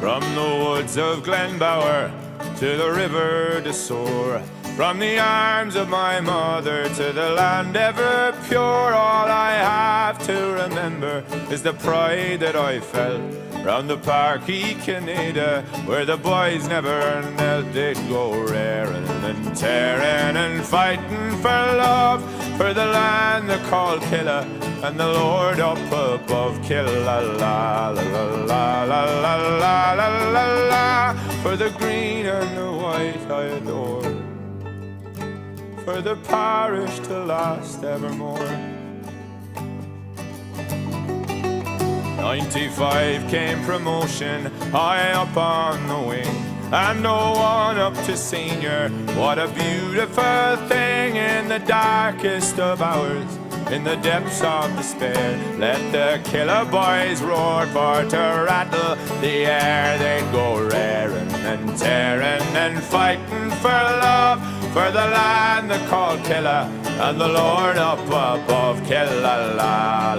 From the woods of Glenbower to the river de Soar, from the arms of my mother to the land ever pure, all I have to remember is the pride that I felt round the park Canada, where the boys never knelt. They'd go raring and tearing and fighting for love, for the land they called Killa and the Lord up above. Killa la la la la la la la la la la, for the green and the white I adore, for the parish to last evermore. 95 came promotion, high up on the wing, and no one up to senior. What a beautiful thing in the darkest of hours, in the depths of despair. Let the Killa boys roar, for to rattle the air they'd go raring and tearing and fighting for love, for the land they called Killa and the Lord up above. Killa la